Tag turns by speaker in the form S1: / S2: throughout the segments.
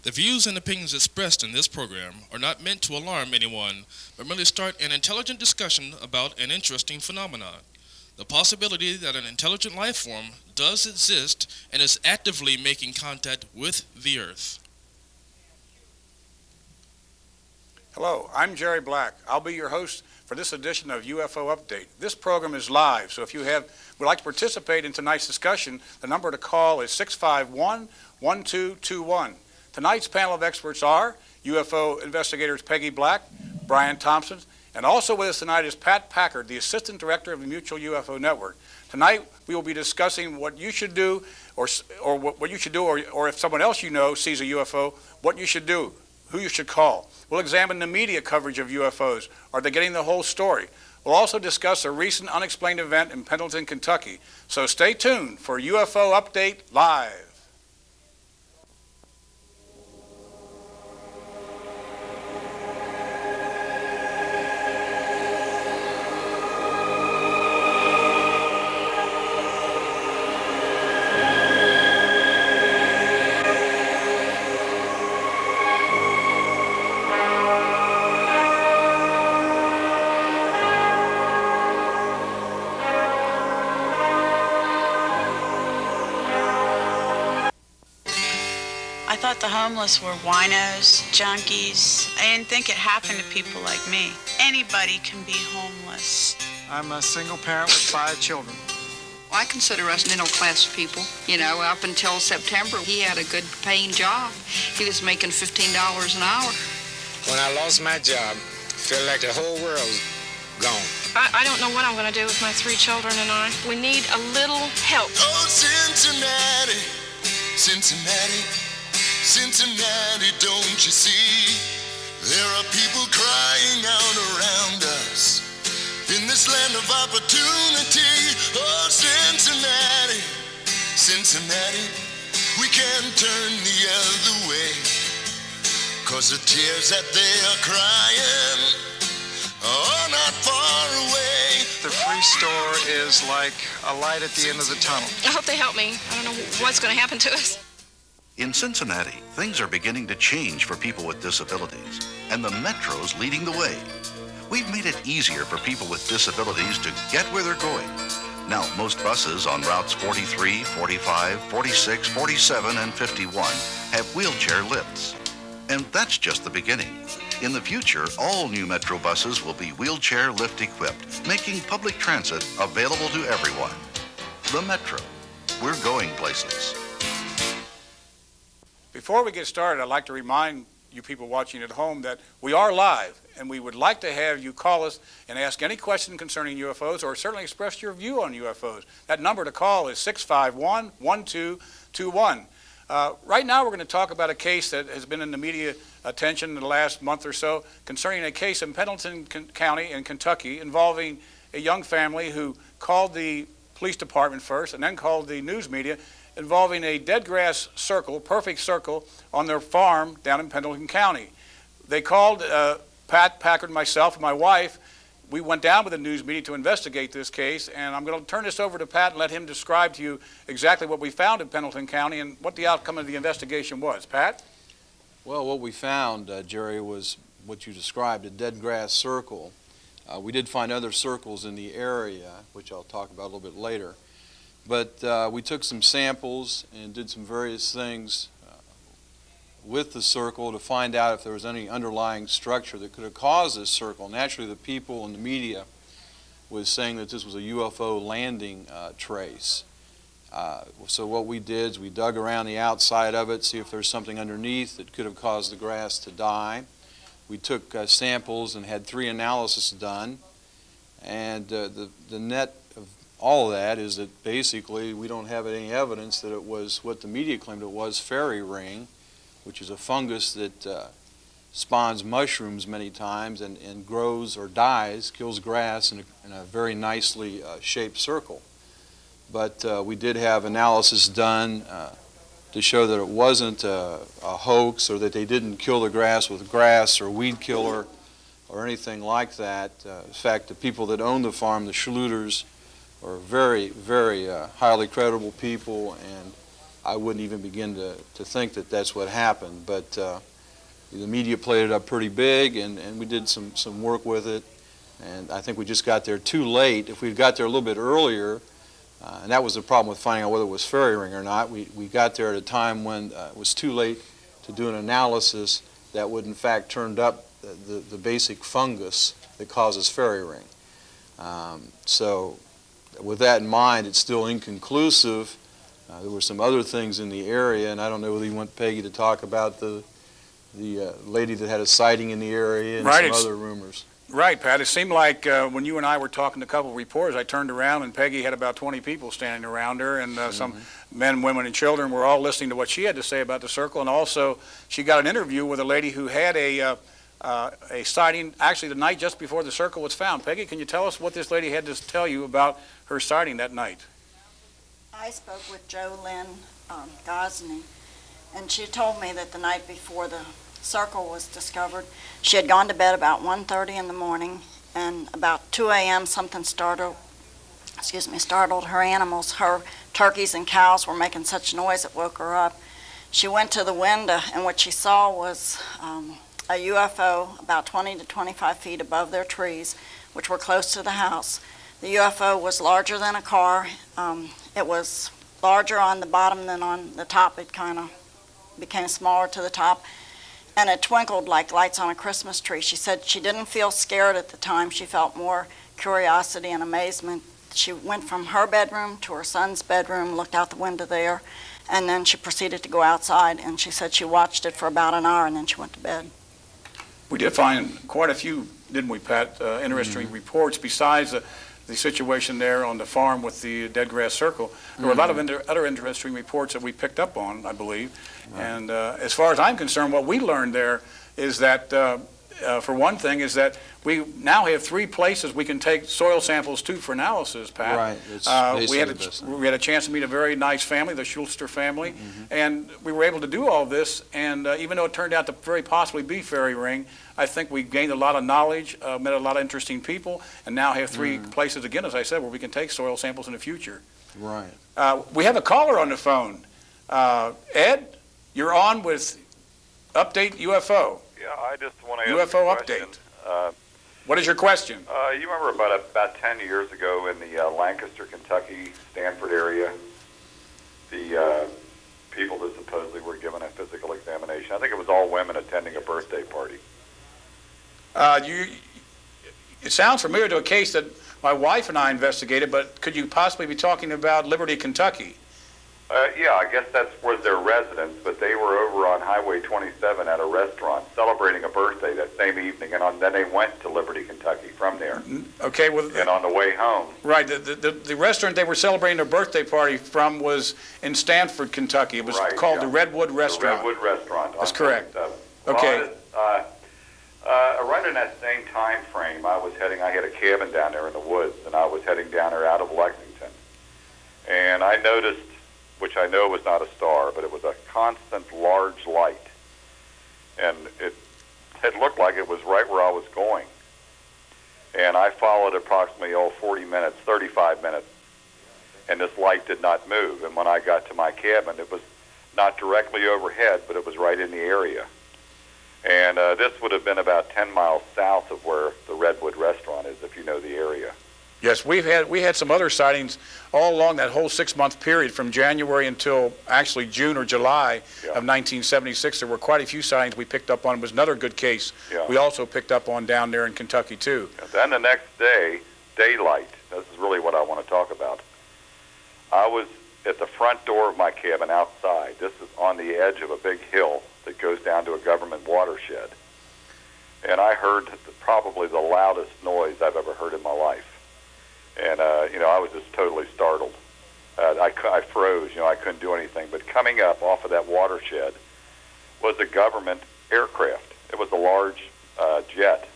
S1: The views and opinions expressed in this program are not meant to alarm anyone, but merely start an intelligent discussion about an interesting phenomenon. The possibility that an intelligent life form does exist and is actively making contact with the Earth.
S2: Hello, I'm Jerry Black. I'll be your host for this edition of UFO Update. This program is live, so if you would like to participate in tonight's discussion, the number to call is 651-1221. Tonight's panel of experts are UFO investigators Peggy Black, Brian Thompson, and also with us tonight is Pat Packard, the Assistant Director of the Mutual UFO Network. Tonight we will be discussing what you should do, or what you should do, or if someone else you know sees a UFO, what you should do, who you should call. We'll examine the media coverage of UFOs. Are they getting the whole story? We'll also discuss a recent unexplained event in Pendleton, Kentucky. So stay tuned for UFO Update Live.
S3: The homeless were winos, junkies. I didn't think it happened to people like me. Anybody can be homeless.
S4: I'm a single parent with 5 children.
S5: Well, I consider us middle-class people. You know, up until September, he had a good paying job. He was making $15 an hour.
S6: When I lost my job, I felt like the whole world's gone.
S7: I don't know what I'm going to do with my 3 children and I. We need a little help.
S8: Oh, Cincinnati, Cincinnati. Cincinnati, don't you see? There are people crying out around us in this land of opportunity. Oh, Cincinnati, Cincinnati, we can't turn the other way, 'cause the tears that they are crying are not far away.
S4: The free store is like a light at the end of the tunnel.
S7: I hope they help me. I don't know what's going to happen to us.
S9: In Cincinnati, things are beginning to change for people with disabilities, and the Metro's leading the way. We've made it easier for people with disabilities to get where they're going. Now, most buses on routes 43, 45, 46, 47, and 51 have wheelchair lifts. And that's just the beginning. In the future, all new Metro buses will be wheelchair lift equipped, making public transit available to everyone. The Metro. We're going places.
S2: Before we get started, I'd like to remind you people watching at home that we are live, and we would like to have you call us and ask any question concerning UFOs, or certainly express your view on UFOs. That number to call is 651-1221. Right now we're going to talk about a case that has been in the media attention in the last month or so concerning a case in Pendleton County in Kentucky involving a young family who called the police department first and then called the news media, involving a dead grass circle, perfect circle, on their farm down in Pendleton County. They called Pat Packard, myself, and my wife. We went down with the news media to investigate this case, and I'm going to turn this over to Pat and let him describe to you exactly what we found in Pendleton County and what the outcome of the investigation was. Pat?
S10: Well, what we found, Jerry, was what you described, a dead grass circle. We did find other circles in the area, which I'll talk about a little bit later. But we took some samples and did some various things with the circle to find out if there was any underlying structure that could have caused this circle. Naturally, the people in the media was saying that this was a UFO landing trace. So what we did is we dug around the outside of it, see if there's something underneath that could have caused the grass to die. We took samples and had 3 analyses done. And the net of all of that is that basically we don't have any evidence that it was what the media claimed it was, fairy ring, which is a fungus that spawns mushrooms many times and grows or dies, kills grass in a very nicely shaped circle. But we did have analysis done to show that it wasn't a hoax, or that they didn't kill the grass with grass or weed killer or anything like that. In fact, the people that own the farm, the Schluters, are very, very highly credible people, and I wouldn't even begin to think that that's what happened. But the media played it up pretty big, and we did some work with it. And I think we just got there too late. If we'd got there a little bit earlier, and that was the problem with finding out whether it was fairy ring or not, we got there at a time when it was too late to do an analysis that would in fact turned up the basic fungus that causes fairy ring. So with that in mind, it's still inconclusive. There were some other things in the area, and I don't know whether you want Peggy to talk about the lady that had a sighting in the area and some other rumors.
S2: Right, Pat. It seemed like when you and I were talking to a couple of reporters, I turned around and Peggy had about 20 people standing around her, and some men, women, and children were all listening to what she had to say about the circle. And also, she got an interview with a lady who had a sighting actually the night just before the circle was found. Peggy, can you tell us what this lady had to tell you about her sighting that night?
S11: I spoke with Jo Lynn Gosney, and she told me that the night before the circle was discovered, she had gone to bed about 1:30 in the morning, and about 2 a.m. something startled her animals. Her turkeys and cows were making such noise it woke her up. She went to the window, and what she saw was a UFO about 20 to 25 feet above their trees, which were close to the house. The UFO was larger than a car. It was larger on the bottom than on the top. It kind of became smaller to the top, and it twinkled like lights on a Christmas tree. She said she didn't feel scared at the time. She felt more curiosity and amazement. She went from her bedroom to her son's bedroom, looked out the window there, and then she proceeded to go outside, and she said she watched it for about an hour, and then she went to bed.
S2: We did find quite a few, didn't we, Pat, interesting reports besides the situation there on the farm with the dead grass circle. There were a lot of other interesting reports that we picked up on, I believe. Right. And as far as I'm concerned, what we learned there is that, for one thing, is that we now have 3 places we can take soil samples to for analysis, Pat.
S10: Right. It's
S2: we had a chance to meet a very nice family, the Schulster family, and we were able to do all this. And even though it turned out to very possibly be fairy ring, I think we gained a lot of knowledge, met a lot of interesting people, and now have 3 places again, as I said, where we can take soil samples in the future.
S10: Right.
S2: We have a caller on the phone. Ed, you're on with Update UFO.
S12: Yeah, I just want to ask
S2: UFO
S12: a question.
S2: update. What is your question?
S12: You remember about 10 years ago in the Lancaster, Kentucky, Stanford area, the people that supposedly were given a physical examination. I think it was all women attending a birthday party.
S2: It sounds familiar to a case that my wife and I investigated, but could you possibly be talking about Liberty, Kentucky?
S12: Yeah, I guess that was their residence, but they were over on Highway 27 at a restaurant celebrating a birthday that same evening, and then they went to Liberty, Kentucky from there.
S2: Okay,
S12: and on the way home.
S2: Right, the restaurant they were celebrating their birthday party from was in Stanford, Kentucky. It was called the Redwood Restaurant.
S12: The Redwood Restaurant.
S2: That's correct.
S12: Okay. Around in that same time frame, I had a cabin down there in the woods, and I was heading down there out of Lexington. And I noticed, which I know was not a star, but it was a constant large light. And it looked like it was right where I was going. And I followed approximately 40 minutes, 35 minutes, and this light did not move. And when I got to my cabin, it was not directly overhead, but it was right in the area. And this would have been about 10 miles south of where the Redwood Restaurant is, if you know the area.
S2: Yes, we had some other sightings all along that whole 6-month period from January until actually June or July of 1976. There were quite a few sightings we picked up on. It was another good case we also picked up on down there in Kentucky, too.
S12: And then the next day, daylight. This is really what I want to talk about. I was at the front door of my cabin outside. This is on the edge of a big hill that goes down to a government watershed. And I heard probably the loudest noise I've ever heard in my life. And, I was just totally startled. I froze, I couldn't do anything. But coming up off of that watershed was a government aircraft. It was a large jet.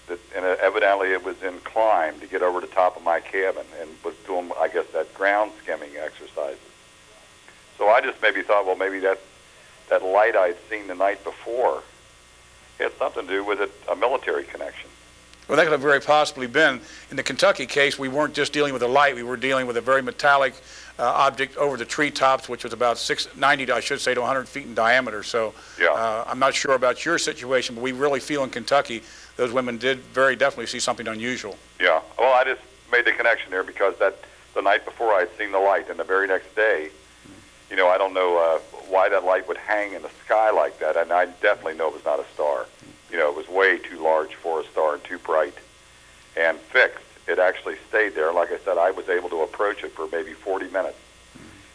S12: And evidently it was in climb to get over the top of my cabin and was doing, I guess, that ground skimming exercises. So I just maybe thought, well, maybe that light I'd seen the night before had something to do with a military connection.
S2: Well, that could have very possibly been. In the Kentucky case, we weren't just dealing with a light. We were dealing with a very metallic object over the treetops, which was about 90, I should say, to 100 feet in diameter. So I'm not sure about your situation, but we really feel in Kentucky those women did very definitely see something unusual.
S12: Yeah. Well, I just made the connection there because the night before I had seen the light, and the very next day, I don't know why that light would hang in the sky like that, and I definitely know it was not a star. It was way too large for a star and too bright and fixed. It actually stayed there. Like I said, I was able to approach it for maybe 40 minutes,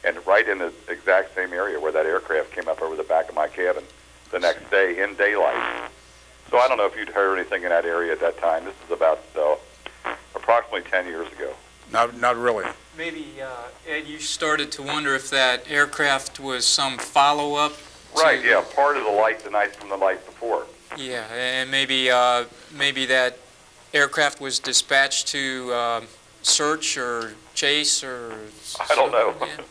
S12: and right in the exact same area where that aircraft came up over the back of my cabin the next day in daylight. So I don't know if you'd heard anything in that area at that time. This is about approximately 10 years ago.
S2: Not really.
S13: Maybe, Ed, you started to wonder if that aircraft was some follow-up.
S12: Right, yeah, part of the light the night from the night before.
S13: Yeah, and maybe that aircraft was dispatched to search or chase or...
S12: I don't know.
S13: Yeah.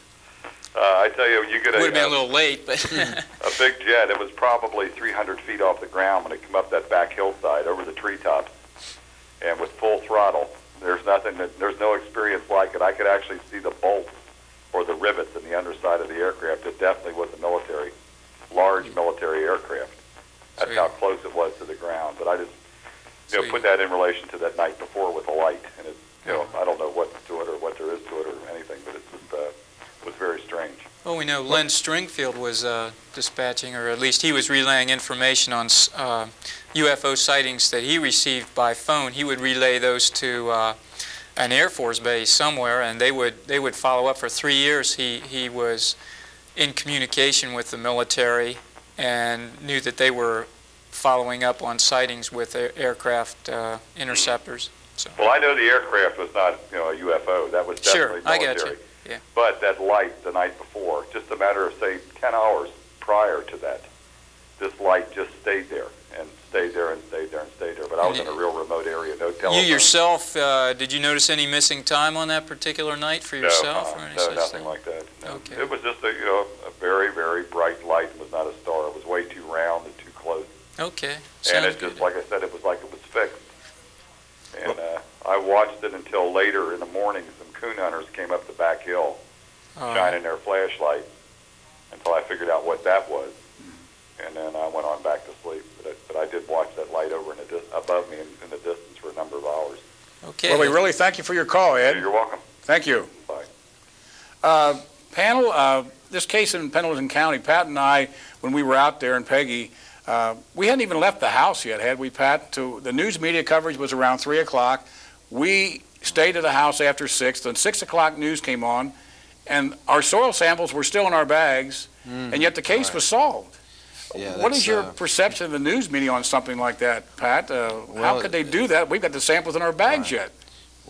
S12: I tell you, you get
S13: would have been a little late, but...
S12: a big jet. It was probably 300 feet off the ground when it came up that back hillside over the treetops, and with full throttle. There's no experience like it. I could actually see the bolts or the rivets in the underside of the aircraft. It definitely was a large military aircraft. That's how close it was to the ground. But I just, put that in relation to that night before with the light, and it, I don't know what's to it or what there is to it or anything, but it was very strange.
S13: Well, we know Len Stringfield was dispatching, or at least he was relaying information on UFO sightings that he received by phone. He would relay those to an Air Force base somewhere, and they would follow up for 3 years. He was in communication with the military and knew that they were following up on sightings with aircraft interceptors. So.
S12: Well, I know the aircraft was not a UFO. That was definitely military.
S13: I got you. Yeah.
S12: But that light the night before, just a matter of, say, 10 hours prior to that, this light just stayed there and stayed there and stayed there and stayed there. But I was in a real remote area, no telephone.
S13: You yourself, did you notice any missing time on that particular night for yourself?
S12: No, nothing like that. No. Okay. It was just a very, very bright light. It was not a star. It was way too round and too close.
S13: Okay.
S12: And it just, like I said, it was like it was fixed. And I watched it until later in the morning. Some coon hunters came up the back hill, shining their flashlight, until I figured out what that was. And then I went on back to sleep. But I did watch that light over above me in the distance for a number of hours.
S13: Okay.
S2: Well, we really thank you for your call, Ed.
S12: You're welcome.
S2: Thank you.
S12: Bye.
S2: Panel, this case in Pendleton County, Pat and I, when we were out there, and Peggy, we hadn't even left the house yet, had we, Pat? The news media coverage was around 3 o'clock. We stayed at the house after 6. Then 6 o'clock news came on, and our soil samples were still in our bags, and yet the case was solved.
S10: Yeah,
S2: what is your perception of the news media on something like that, Pat? How could they do that? We've got the samples in our bags yet.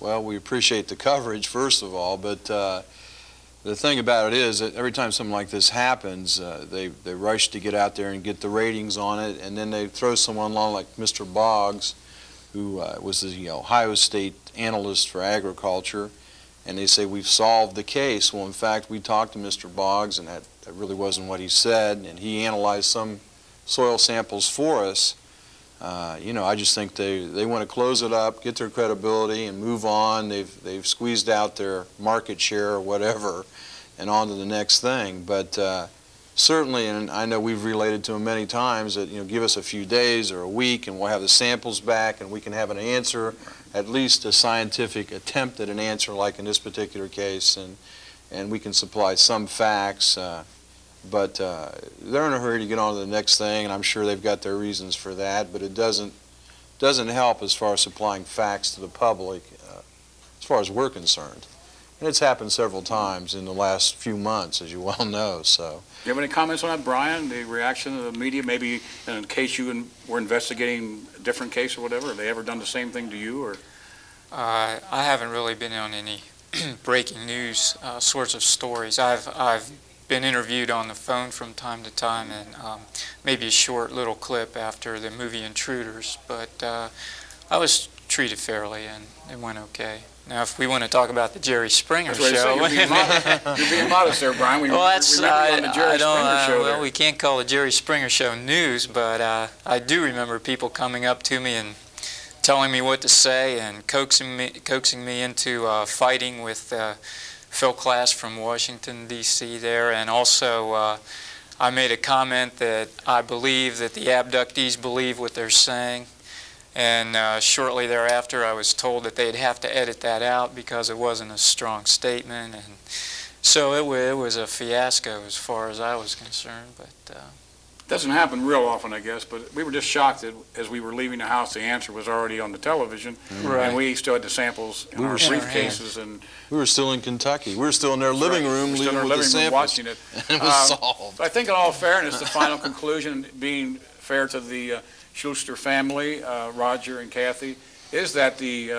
S10: Well, we appreciate the coverage, first of all, but the thing about it is that every time something like this happens, they rush to get out there and get the ratings on it, and then they throw someone along like Mr. Boggs, who was the Ohio State analyst for agriculture, and they say, we've solved the case. Well, in fact, we talked to Mr. Boggs, and that really wasn't what he said, and he analyzed some soil samples for us. I just think they want to close it up, get their credibility, and move on. They've squeezed out their market share or whatever, and on to the next thing. But certainly, and I know we've related to them many times, that give us a few days or a week, and we'll have the samples back, and we can have an answer, at least a scientific attempt at an answer, like in this particular case, and we can supply some facts. But they're in a hurry to get on to the next thing, and I'm sure they've got their reasons for that, but it doesn't help as far as supplying facts to the public as far as we're concerned. And it's happened several times in the last few months, as you well know. So,
S2: do you have any comments on that, Brian? The reaction of the media, maybe in case you were investigating a different case or whatever? Have they ever done the same thing to you? Or
S13: I haven't really been on any breaking news sorts of stories. I've been interviewed on the phone from time to time, and maybe a short little clip after the movie Intruders, but I was treated fairly and it went okay. Now, if we want to talk about the Jerry Springer show...
S2: You're being modest there, Brian. We remember you on the Jerry Springer show
S13: well, we can't call the Jerry Springer show news, but I do remember people coming up to me and telling me what to say and coaxing me into fighting with Phil Klass from Washington, D.C. there, and also I made a comment that I believe that the abductees believe what they're saying, and shortly thereafter I was told that they'd have to edit that out because it wasn't a strong statement, and so it was a fiasco as far as I was concerned. But
S2: doesn't happen real often, I guess, but we were just shocked that as we were leaving the house, the answer was already on the television, and we still had the samples in our briefcases. And
S10: we were still in Kentucky. We were still in their living room,
S2: still in our
S10: with the
S2: living room
S10: samples,
S2: watching it.
S10: and it was solved.
S2: So I think in all fairness, the final conclusion, being fair to the Schuster family, Roger and Kathy, is that the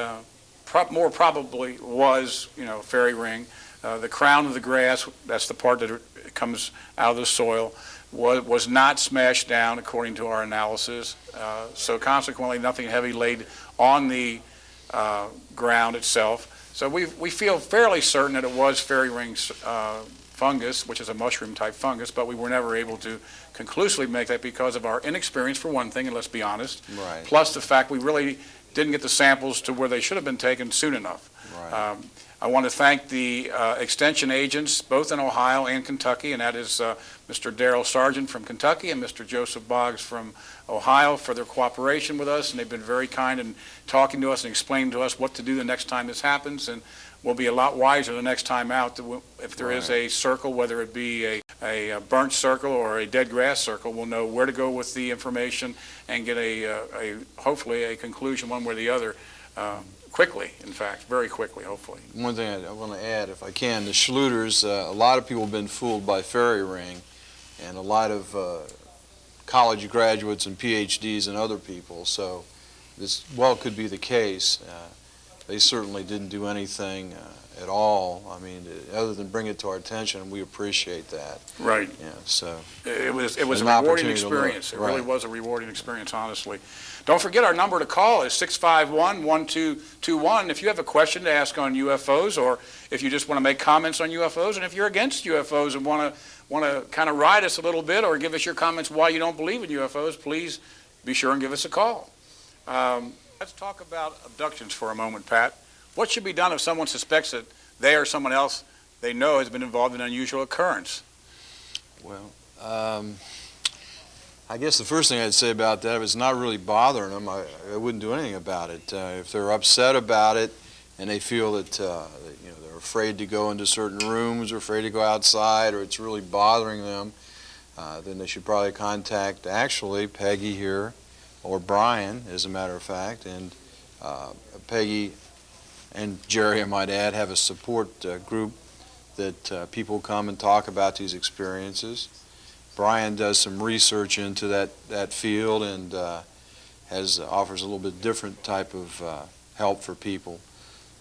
S2: more probably was, fairy ring. The crown of the grass, that's the part that comes out of the soil, was not smashed down according to our analysis. So consequently, nothing heavy laid on the ground itself. So we feel fairly certain that it was fairy ring fungus, which is a mushroom type fungus, but we were never able to conclusively make that because of our inexperience, for one thing, and let's be honest.
S10: Right.
S2: Plus the fact we really didn't get the samples to where they should have been taken soon enough.
S10: Right.
S2: I want to thank the extension agents, both in Ohio and Kentucky, and that is Mr. Darrell Sargent from Kentucky and Mr. Joseph Boggs from Ohio, for their cooperation with us, and they've been very kind in talking to us and explaining to us what to do the next time this happens, and we'll be a lot wiser the next time out. If there is a circle, whether it be a burnt circle or a dead grass circle, we'll know where to go with the information and get hopefully a conclusion one way or the other. Quickly, in fact, very quickly, hopefully.
S10: One thing I want to add, if I can, the Schluters, a lot of people have been fooled by fairy ring, and a lot of college graduates and PhDs and other people, so this could be the case. They certainly didn't do anything at all, other than bring it to our attention, and we appreciate that.
S2: Right.
S10: Yeah, so
S2: it was a rewarding experience. It really was a rewarding experience, honestly. Don't forget our number to call is 651-1221 if you have a question to ask on UFOs, or if you just want to make comments on UFOs, and if you're against UFOs and want to kind of ride us a little bit or give us your comments why you don't believe in UFOs, please be sure and give us a call. Let's talk about abductions for a moment, Pat. What should be done if someone suspects that they or someone else they know has been involved in an unusual occurrence?
S10: Well, I guess the first thing I'd say about that, if it's not really bothering them, I wouldn't do anything about it. If they're upset about it and they feel that they're afraid to go into certain rooms or afraid to go outside, or it's really bothering them, then they should probably contact actually Peggy here, or Brian, as a matter of fact, and Peggy and Jerry, I might add, have a support group that people come and talk about these experiences. Brian does some research into that field and offers a little bit different type of help for people.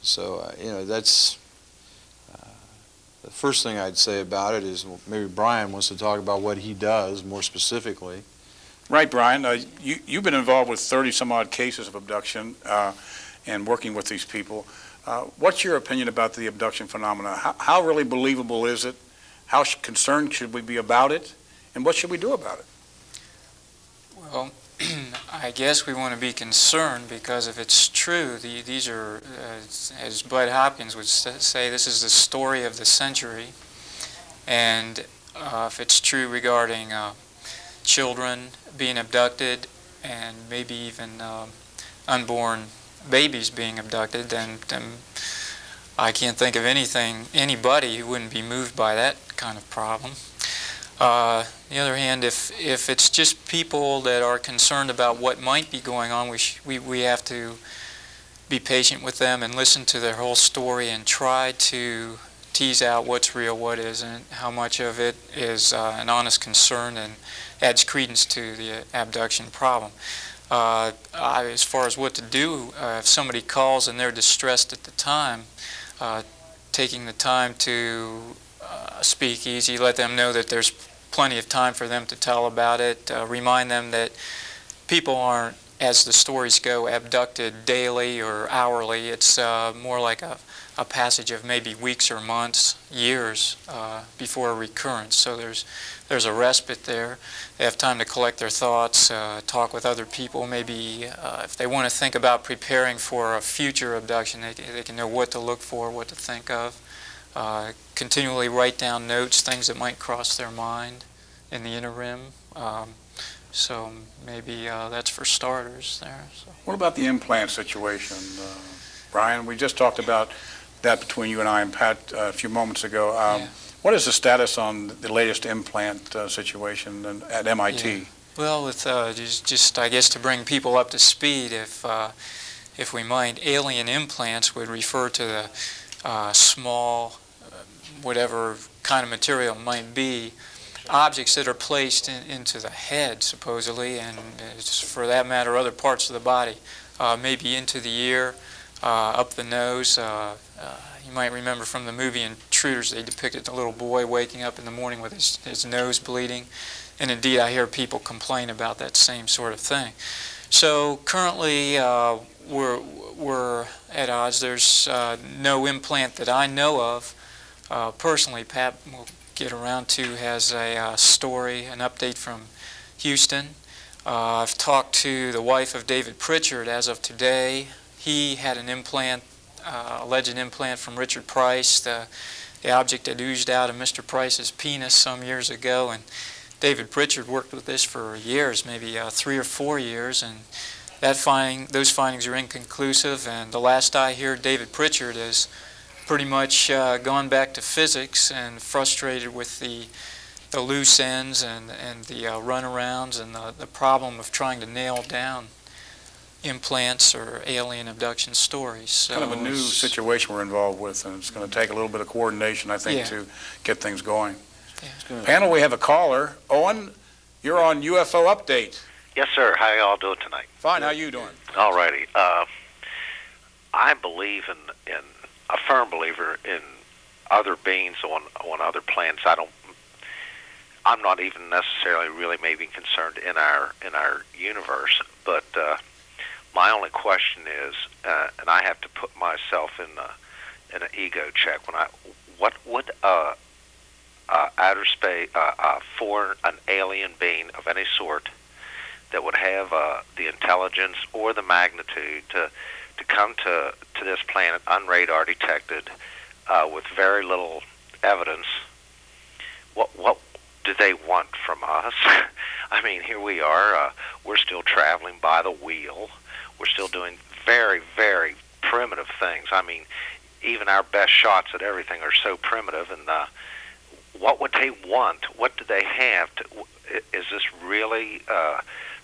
S10: So that's the first thing I'd say about it is maybe Brian wants to talk about what he does more specifically.
S2: Right, Brian. You've been involved with 30 some odd cases of abduction and working with these people. What's your opinion about the abduction phenomena? How really believable is it? How concerned should we be about it? And what should we do about it?
S13: Well, I guess we want to be concerned because if it's true, these are, as Bud Hopkins would say, this is the story of the century. And if it's true regarding children being abducted and maybe even unborn babies being abducted, then I can't think of anybody who wouldn't be moved by that kind of problem. On the other hand, if it's just people that are concerned about what might be going on, we have to be patient with them and listen to their whole story and try to tease out what's real, what isn't, how much of it is an honest concern and adds credence to the abduction problem. As far as what to do, if somebody calls and they're distressed at the time, taking the time to speak easy, let them know that there's plenty of time for them to tell about it, remind them that people aren't, as the stories go, abducted daily or hourly. It's more like a passage of maybe weeks or months, years before a recurrence. So there's a respite there. They have time to collect their thoughts, talk with other people. Maybe if they want to think about preparing for a future abduction, they can know what to look for, what to think of. continually write down notes, things that might cross their mind in the interim. So maybe that's for starters there. So.
S2: What about the implant situation, Brian? We just talked about that between you and I and Pat a few moments ago. What is the status on the latest implant situation at MIT?
S13: Yeah. Well, with just I guess to bring people up to speed, if we might, alien implants would refer to the small, whatever kind of material it might be, objects that are placed into the head, supposedly, and for that matter, other parts of the body, maybe into the ear, up the nose. You might remember from the movie Intruders, they depicted the little boy waking up in the morning with his nose bleeding, and indeed I hear people complain about that same sort of thing. So currently we're at odds. There's no implant that I know of. Personally, Pat will get around to has a story, an update from Houston. I've talked to the wife of David Pritchard as of today. He had an implant, alleged implant from Richard Price, the object that oozed out of Mr. Price's penis some years ago, and David Pritchard worked with this for years, maybe 3 or 4 years, and those findings are inconclusive, and the last I hear, David Pritchard is pretty much gone back to physics and frustrated with the loose ends and the runarounds and the problem of trying to nail down implants or alien abduction stories. So
S2: kind of a new situation we're involved with, and it's going to take a little bit of coordination, I think, to get things going.
S13: Yeah.
S2: Panel, we have a caller. Owen, you're on UFO Update.
S14: Yes, sir. How y'all doing tonight?
S2: Fine. How you doing?
S14: All righty. I believe in a firm believer in other beings on other planets. I'm not even necessarily really maybe concerned in our universe, but my only question is, and I have to put myself in an ego check. What would outer space for an alien being of any sort that would have the intelligence or the magnitude to come to this planet unradar detected with very little evidence, what do they want from us? I mean, here we are, we're still traveling by the wheel, we're still doing very, very primitive things. I mean, even our best shots at everything are so primitive, and what would they want? What do they have? Is this really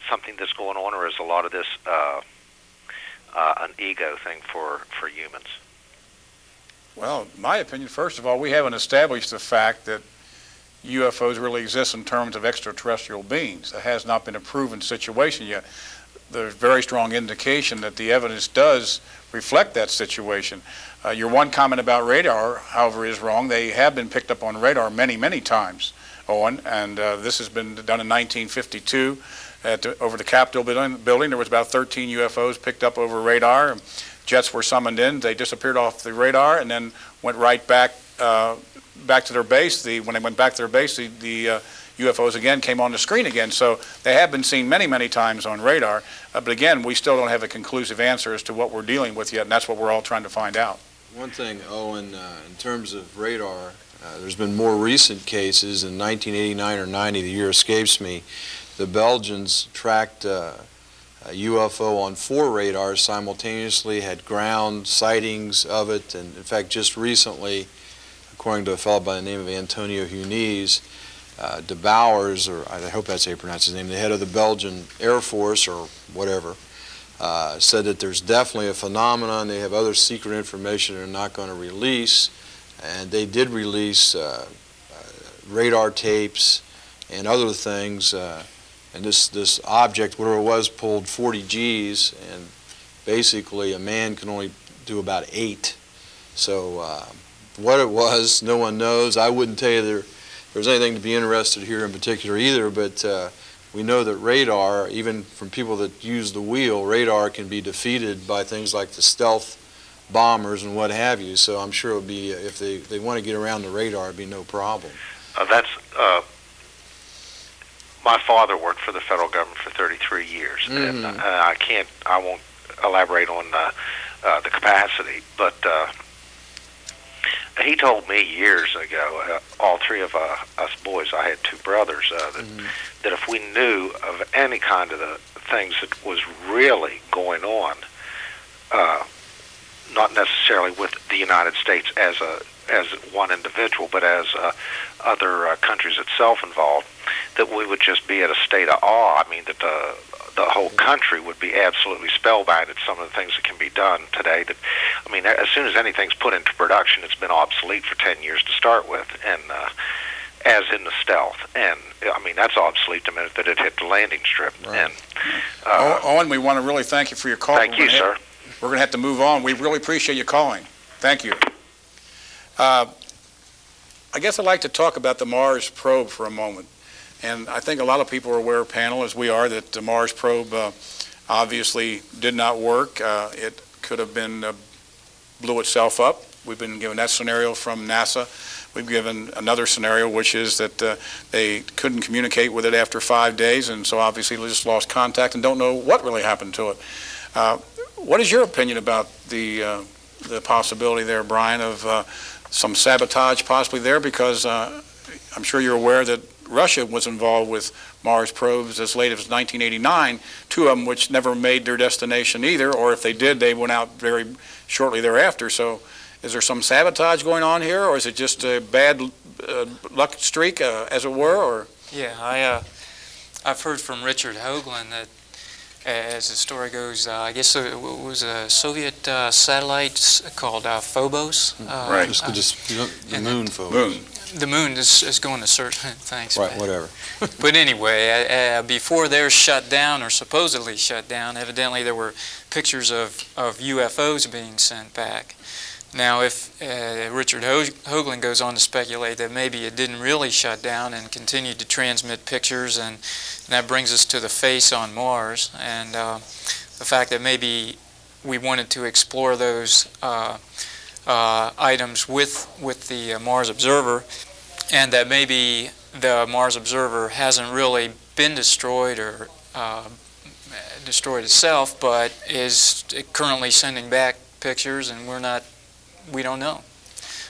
S14: something that's going on, or is a lot of this an ego thing for humans?
S2: Well, in my opinion, first of all, we haven't established the fact that UFOs really exist in terms of extraterrestrial beings. It has not been a proven situation yet. There's very strong indication that the evidence does reflect that situation. Your one comment about radar, however, is wrong. They have been picked up on radar many, many times, Owen, and this has been done in 1952 over the Capitol building. There was about 13 UFOs picked up over radar. Jets were summoned in. They disappeared off the radar and then went right back to their base. When they went back to their base, the UFOs again came on the screen again. So they have been seen many, many times on radar. But again, we still don't have a conclusive answer as to what we're dealing with yet, and that's what we're all trying to find out.
S10: One thing, Owen, in terms of radar, there's been more recent cases. In 1989 or 90, the year escapes me, the Belgians tracked a UFO on 4 radars simultaneously, had ground sightings of it, and in fact just recently, according to a fellow by the name of Antonio Huniz, de Bouwers, or I hope that's how you pronounce his name, the head of the Belgian Air Force or whatever, said that there's definitely a phenomenon. They have other secret information they're not going to release, and they did release radar tapes and other things, and this object, whatever it was, pulled 40 Gs, and basically a man can only do about 8. So what it was, no one knows. I wouldn't tell you there's anything to be interested here in particular either, but we know that radar, even from people that use the wheel, radar can be defeated by things like the stealth bombers and what have you. So I'm sure it would be, if they want to get around the radar, it'd be no problem.
S14: My father worked for the federal government for 33 years, and I won't elaborate on the capacity, but he told me years ago, all three of us boys, I had two brothers, that if we knew of any kind of the things that was really going on, not necessarily with the United States as one individual, but as other countries itself involved, that we would just be at a state of awe. I mean, that the whole country would be absolutely spellbound at some of the things that can be done today. That, I mean, as soon as anything's put into production, it's been obsolete for 10 years to start with, and as in the stealth. And, I mean, that's obsolete the minute that it hit the landing strip.
S2: Right. And Owen, we want to really thank you for your call.
S14: Thank you, sir.
S2: We're going to have to move on. We really appreciate you calling. Thank you. I guess I'd like to talk about the Mars probe for a moment. And I think a lot of people are aware, panel, as we are, that the Mars probe obviously did not work. It could have been blew itself up. We've been given that scenario from NASA. We've given another scenario, which is that they couldn't communicate with it after 5 days, and so obviously they just lost contact and don't know what really happened to it. What is your opinion about the possibility there, Brian, of some sabotage possibly there? Because I'm sure you're aware that Russia was involved with Mars probes as late as 1989, two of them which never made their destination either, or if they did, they went out very shortly thereafter. So is there some sabotage going on here, or is it just a bad luck streak, as it were? Or?
S13: Yeah, I've heard from Richard Hoagland that, as the story goes, I guess it was a Soviet satellite called Phobos.
S2: Right.
S10: The moon, Phobos.
S2: Moon.
S13: The moon is going to certain thanks.
S10: Right,
S13: Pat.
S10: whatever.
S13: But anyway, before they're shut down or supposedly shut down, evidently there were pictures of UFOs being sent back. Now, if Richard Hoagland goes on to speculate that maybe it didn't really shut down and continued to transmit pictures, and that brings us to the face on Mars, and the fact that maybe we wanted to explore those items with the Mars Observer, and that maybe the Mars Observer hasn't really been destroyed or destroyed itself, but is currently sending back pictures, and we don't know.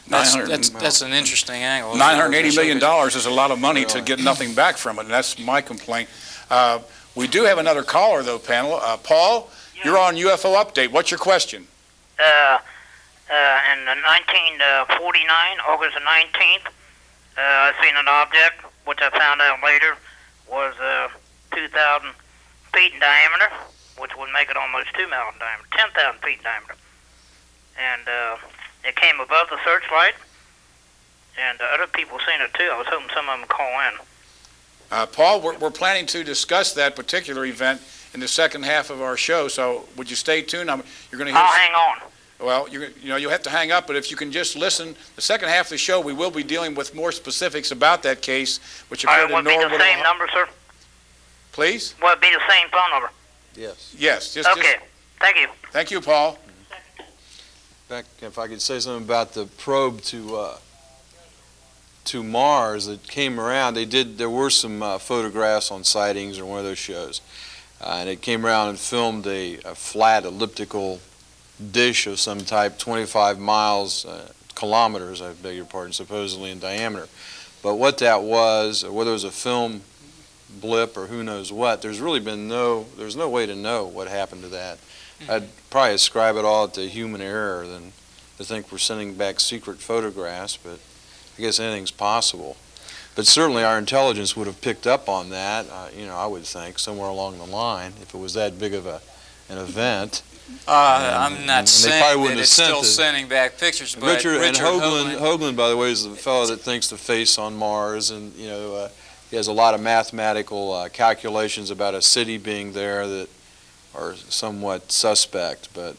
S13: That's an interesting angle.
S2: $980 million is a lot of money to get nothing back from it, and that's my complaint. We do have another caller, though, panel. Paul, you're on UFO Update. What's your question?
S15: In 1949, August the 19th, I seen an object, which I found out later was 2,000 feet in diameter, which would make it almost 2 miles in diameter, 10,000 feet in diameter. And it came above the searchlight, and other people seen it too. I was hoping some of them would call in.
S2: Paul, we're planning to discuss that particular event in the second half of our show, so would you stay tuned? You're going to hear.
S15: I'll hang on.
S2: Well, you'll have to hang up, but if you can just listen, the second half of the show, we will be dealing with more specifics about that case, which occurred in Norwood.
S15: Will it be the same number, sir?
S2: Please?
S15: Will it be the same phone number?
S10: Yes.
S2: Yes.
S15: Okay. Thank you.
S2: Thank you, Paul.
S10: In fact, if I could say something about the probe to Mars that came around, there were some photographs on Sightings or one of those shows, and it came around and filmed a flat elliptical dish of some type, 25 kilometers, I beg your pardon, supposedly in diameter. But what that was, or whether it was a film blip or who knows what, there's no way to know what happened to that. I'd probably ascribe it all to human error than to think we're sending back secret photographs, but I guess anything's possible. But certainly our intelligence would have picked up on that, I would think, somewhere along the line, if it was that big of an event.
S13: I'm not saying that it's still sending back pictures, but
S10: Richard Hoagland, by the way, is the fellow that thinks the face on Mars, and he has a lot of mathematical calculations about a city being there that are somewhat suspect. But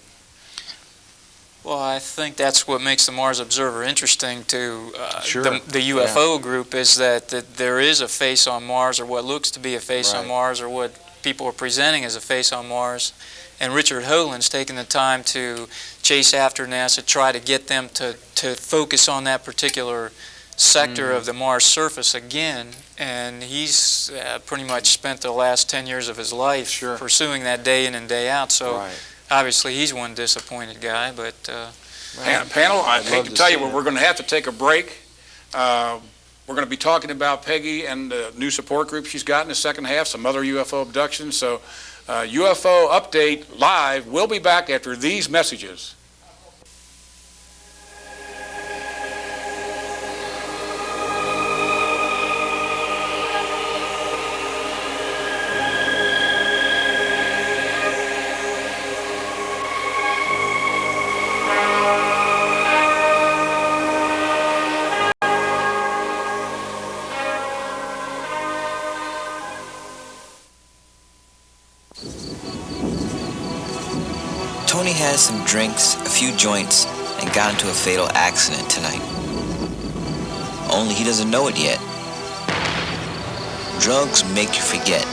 S13: well, I think that's what makes the Mars Observer interesting to
S10: sure.
S13: the UFO group, is that there is a face on Mars, or what looks to be a face on Mars, or what people are presenting as a face on Mars. And Richard Hoagland's taken the time to chase after NASA, try to get them to focus on that particular sector of the Mars surface again. And he's pretty much spent the last 10 years of his life pursuing that day in and day out. So obviously he's one disappointed guy, but
S2: Panel, I
S10: I'd
S2: hate
S10: love
S2: to
S10: to
S2: tell you,
S10: see
S2: but
S10: it.
S2: we're going to have to take a break. We're going to be talking about Peggy and the new support group she's got in the second half, some other UFO abductions. So UFO Update Live. We'll be back after these messages.
S16: Tony had some drinks, a few joints, and got into a fatal accident tonight. Only he doesn't know it yet. Drugs make you forget,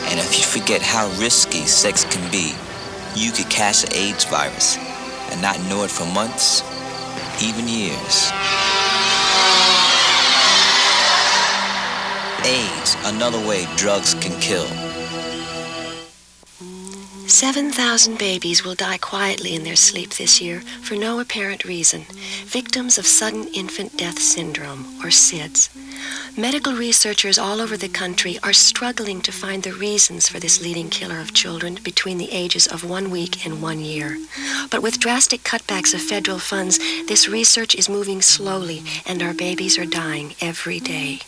S16: and if you forget how risky sex can be, you could catch the AIDS virus and not know it for months, even years. AIDS, another way drugs can kill.
S17: 7,000 babies will die quietly in their sleep this year for no apparent reason, victims of sudden infant death syndrome, or SIDS. Medical researchers all over the country are struggling to find the reasons for this leading killer of children between the ages of 1 week and 1 year. But with drastic cutbacks of federal funds, this research is moving slowly, and our babies are dying every day.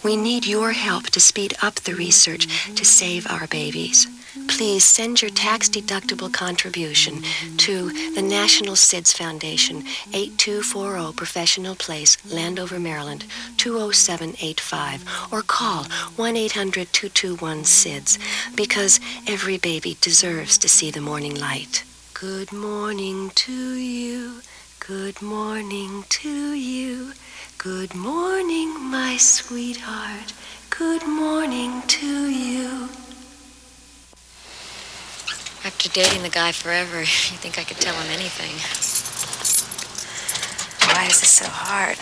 S17: We need your help to speed up the research to save our babies. Please send your tax-deductible contribution to the National SIDS Foundation, 8240 Professional Place, Landover, Maryland, 20785, or call 1-800-221-SIDS, because every baby deserves to see the morning light. Good morning to you. Good morning to you. Good morning, my sweetheart. Good morning to you.
S18: After dating the guy forever, you think I could tell him anything. Why is this so hard?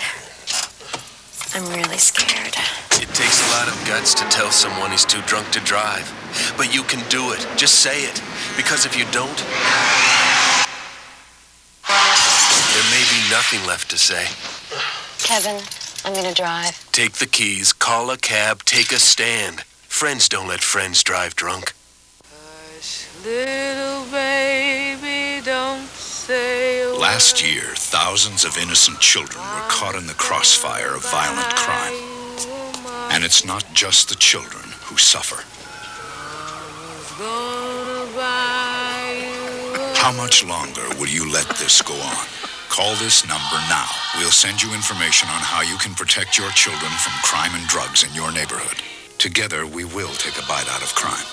S18: I'm really scared.
S19: It takes a lot of guts to tell someone he's too drunk to drive. But you can do it. Just say it. Because if you don't, there may be nothing left to say.
S18: Kevin, I'm gonna drive.
S19: Take the keys, call a cab, take a stand. Friends don't let friends drive drunk.
S20: Little baby, don't say a word.
S21: Last year, thousands of innocent children were caught in the crossfire of violent crime. And it's not just the children who suffer. How much longer will you let this go on? Call this number now. We'll send you information on how you can protect your children from crime and drugs in your neighborhood. Together, we will take a bite out of crime.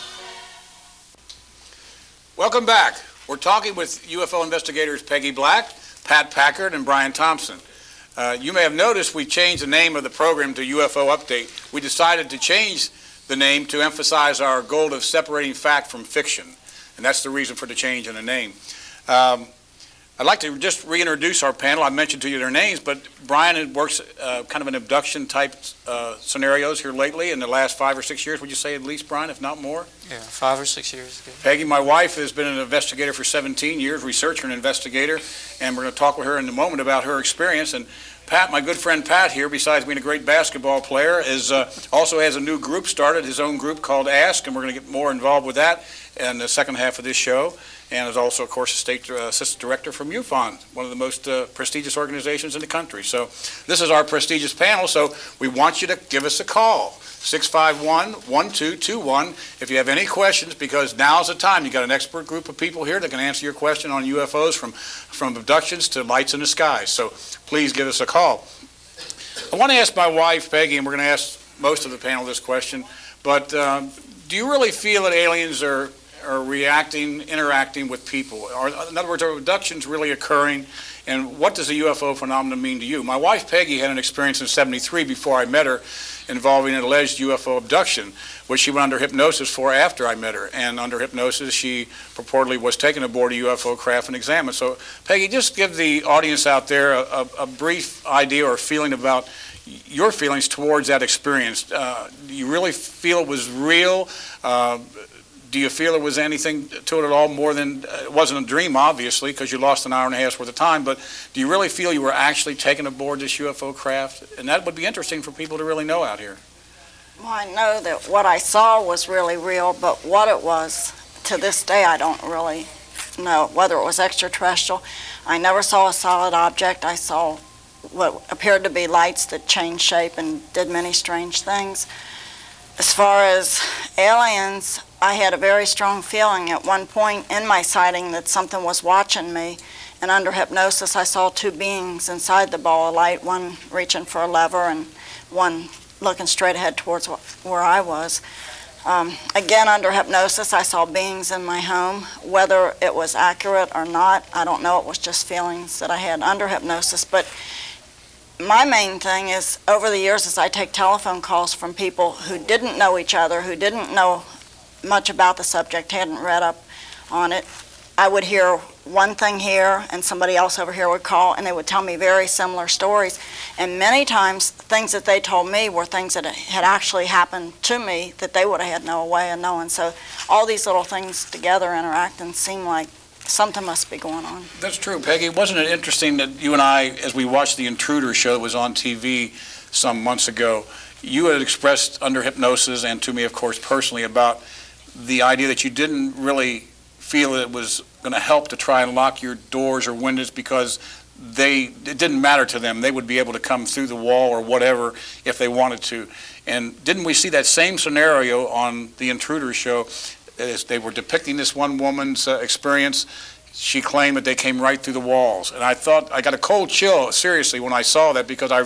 S2: Welcome back. We're talking with UFO investigators Peggy Black, Pat Packard, and Brian Thompson. You may have noticed we changed the name of the program to UFO Update. We decided to change the name to emphasize our goal of separating fact from fiction, and that's the reason for the change in the name. I'd like to just reintroduce our panel. I mentioned to you their names, but Brian works kind of an abduction type scenarios here lately in the last 5 or 6 years. Would you say at least, Brian, if not more?
S13: Yeah, 5 or 6 years ago.
S2: Peggy, my wife, has been an investigator for 17 years, researcher and investigator, and we're going to talk with her in a moment about her experience. And Pat, my good friend Pat here, besides being a great basketball player, is also has a new group started, his own group called Ask, and we're going to get more involved with that in the second half of this show. And is also, of course, a state assistant director from MUFON, one of the most prestigious organizations in the country. So this is our prestigious panel, so we want you to give us a call, 651-1221, if you have any questions, because now's the time. You've got an expert group of people here that can answer your question on UFOs from abductions to lights in the sky. So please give us a call. I want to ask my wife, Peggy, and we're going to ask most of the panel this question, but do you really feel that aliens are interacting with people? Or, in other words, are abductions really occurring? And what does the UFO phenomenon mean to you? My wife, Peggy, had an experience in '73 before I met her involving an alleged UFO abduction, which she went under hypnosis for after I met her. And under hypnosis, she purportedly was taken aboard a UFO craft and examined. So, Peggy, just give the audience out there a brief idea or feeling about your feelings towards that experience. Do you really feel it was real? Do you feel there was anything to it at all more than, it wasn't a dream, obviously, because you lost an hour and a half's worth of time, but do you really feel you were actually taken aboard this UFO craft? And that would be interesting for people to really know out here.
S11: Well, I know that what I saw was really real, but what it was, to this day, I don't really know. Whether it was extraterrestrial, I never saw a solid object. I saw what appeared to be lights that changed shape and did many strange things. As far as aliens, I had a very strong feeling at one point in my sighting that something was watching me, and under hypnosis I saw two beings inside the ball of light, one reaching for a lever and one looking straight ahead towards where I was. Again, under hypnosis, I saw beings in my home. Whether it was accurate or not, I don't know. It was just feelings that I had under hypnosis. But my main thing is, over the years, as I take telephone calls from people who didn't know each other, who didn't know much about the subject, hadn't read up on it, I would hear one thing here and somebody else over here would call, and they would tell me very similar stories. And many times, things that they told me were things that had actually happened to me that they would have had no way of knowing. So all these little things together interact and seem like something must be going on.
S2: That's true, Peggy. Wasn't it interesting that you and I, as we watched the Intruder show that was on TV some months ago, you had expressed under hypnosis, and to me, of course, personally, about the idea that you didn't really feel it was going to help to try and lock your doors or windows because it didn't matter to them. They would be able to come through the wall or whatever if they wanted to. And didn't we see that same scenario on the Intruder show as they were depicting this one woman's experience? She claimed that they came right through the walls. And I thought, I got a cold chill, seriously, when I saw that, because I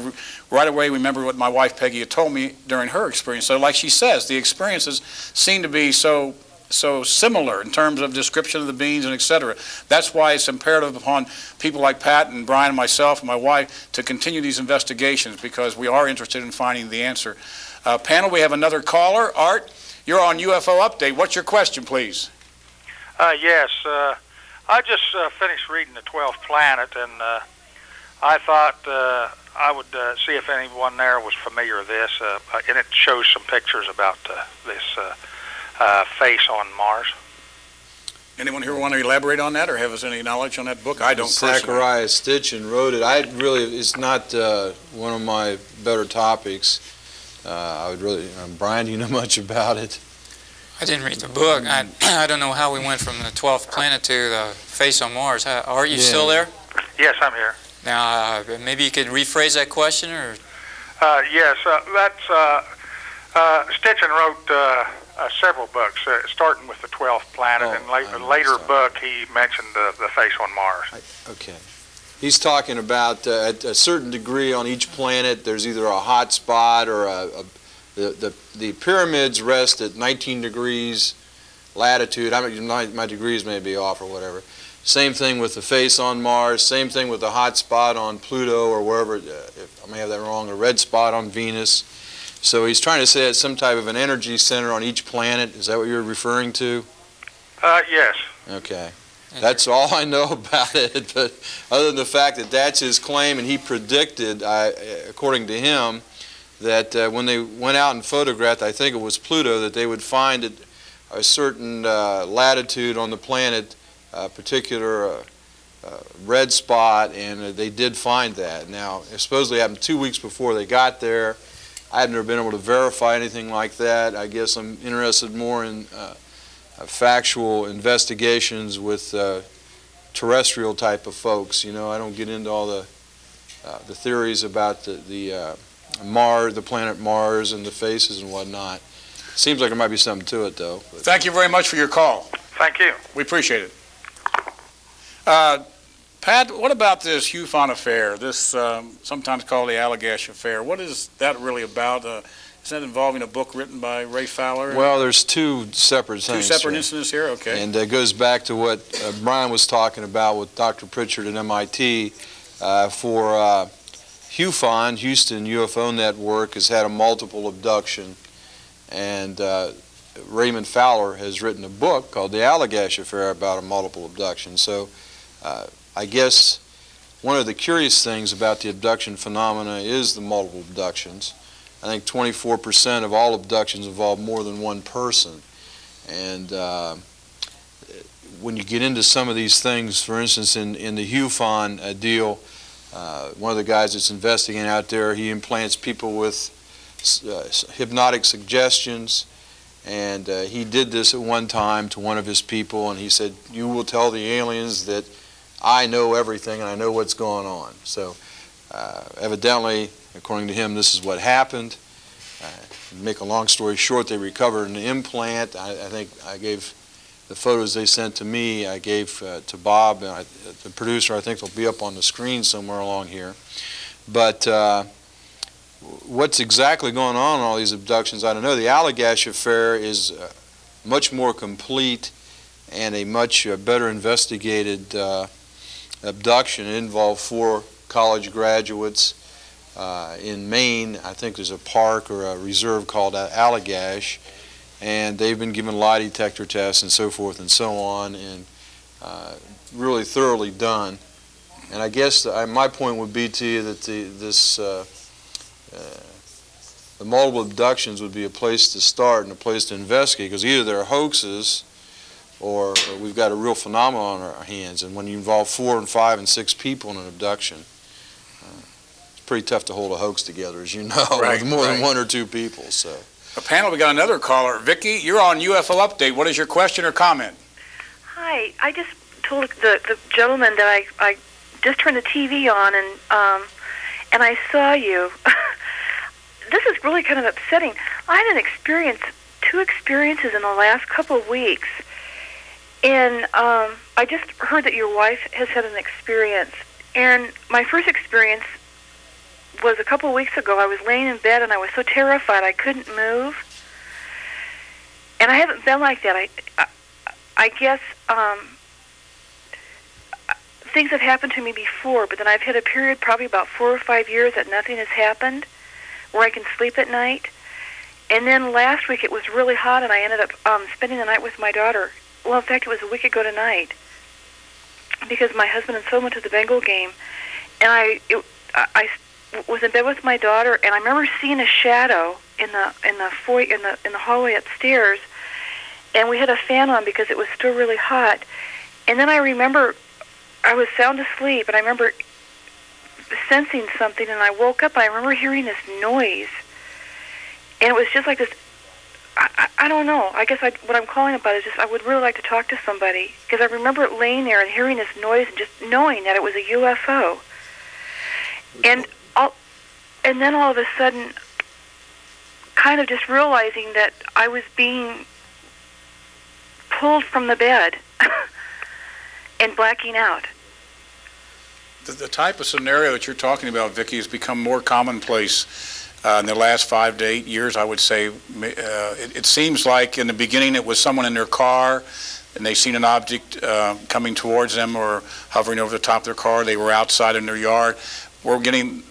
S2: right away remembered what my wife Peggy had told me during her experience. So like she says, the experiences seem to be so similar in terms of description of the beings and et cetera. That's why it's imperative upon people like Pat and Brian and myself and my wife to continue these investigations, because we are interested in finding the answer. Panel, we have another caller. Art, you're on UFO Update. What's your question, please?
S1: Yes. I just finished reading The 12th Planet, and I thought I would see if anyone there was familiar with this, and it shows some pictures about this face on Mars.
S2: Anyone here want to elaborate on that or have us any knowledge on that book? I don't personally.
S10: Zachariah Stitchin wrote it. It's not one of my better topics. I would really, Brian, do you know much about it?
S13: I didn't read the book. I don't know how we went from the 12th planet to the face on Mars. Are you still there?
S1: Yes, I'm here.
S13: Now, maybe you could rephrase that question, or?
S1: Yes, Stitchin wrote several books, starting with the 12th Planet, and later book he mentioned the face on Mars.
S10: Okay. He's talking about at a certain degree on each planet, there's either a hot spot or the pyramids rest at 19 degrees latitude. My degrees may be off or whatever. Same thing with the face on Mars. Same thing with the hot spot on Pluto or wherever. If I may have that wrong. A red spot on Venus. So he's trying to say it's some type of an energy center on each planet. Is that what you're referring to?
S1: Yes.
S10: Okay. That's all I know about it. But other than the fact that that's his claim, and he predicted, according to him, that when they went out and photographed, I think it was Pluto, that they would find at a certain latitude on the planet a particular red spot, and they did find that. Now, it supposedly happened 2 weeks before they got there. I've never been able to verify anything like that. I guess I'm interested more in factual investigations with terrestrial type of folks. You know, I don't get into all the theories about the Mars, the planet Mars, and the faces and whatnot. Seems like there might be something to it, though.
S2: Thank you very much for your call.
S1: Thank you.
S2: We appreciate it. Pat, what about this UFO affair, this sometimes called the Allagash affair? What is that really about? Is that involving a book written by Ray Fowler?
S10: Well, there's two separate things.
S2: Two separate incidents here? Okay.
S10: And it goes back to what Brian was talking about with Dr. Pritchard at MIT. For HUFON, Houston UFO Network, has had a multiple abduction, and Raymond Fowler has written a book called The Allagash Affair about a multiple abduction. So I guess one of the curious things about the abduction phenomena is the multiple abductions. I think 24% of all abductions involve more than one person. And when you get into some of these things, for instance, in the UFO deal, one of the guys that's investigating out there, he implants people with hypnotic suggestions, and he did this at one time to one of his people, and he said, "You will tell the aliens that I know everything and I know what's going on." So evidently, according to him, this is what happened. To make a long story short, they recovered an implant. I think I gave the photos they sent to me, I gave to Bob, and the producer. I think they'll be up on the screen somewhere along here. But what's exactly going on in all these abductions, I don't know. The Allagash affair is much more complete and a much better investigated abduction. It involved 4 college graduates in Maine. I think there's a park or a reserve called Allagash, and they've been given lie detector tests and so forth and so on, and really thoroughly done. And I guess my point would be to you that the multiple abductions would be a place to start and a place to investigate, because either they're hoaxes or we've got a real phenomenon on our hands. And when you involve 4 and 5 and 6 people in an abduction, it's pretty tough to hold a hoax together, as you know, with more than 1 or 2 people. So,
S2: a panel, we got another caller. Vicki, you're on UFO Update. What is your question or comment?
S3: Hi, I just told the gentleman that I just turned the TV on and I saw you. This is really kind of upsetting. I had an 2 experiences in the last couple of weeks. And I just heard that your wife has had an experience. And my first experience was a couple of weeks ago. I was laying in bed and I was so terrified I couldn't move. And I haven't been like that. I guess things have happened to me before, but then I've had a period, probably about 4 or 5 years, that nothing has happened, where I can sleep at night. And then last week it was really hot, and I ended up spending the night with my daughter. Well, in fact, it was a week ago tonight, because my husband and son went to the Bengal game, and I was in bed with my daughter, and I remember seeing a shadow in the hallway upstairs, and we had a fan on because it was still really hot. And then I remember I was sound asleep, and I remember sensing something, and I woke up, and I remember hearing this noise, and it was just like this. I don't know. I guess what I'm calling about is just I would really like to talk to somebody, because I remember laying there and hearing this noise and just knowing that it was a UFO. And then all of a sudden, kind of just realizing that I was being pulled from the bed and blacking out.
S2: The type of scenario that you're talking about, Vicki, has become more commonplace in the last 5 to 8 years, I would say. It seems like in the beginning it was someone in their car and they seen an object coming towards them or hovering over the top of their car. They were outside in their yard. We're getting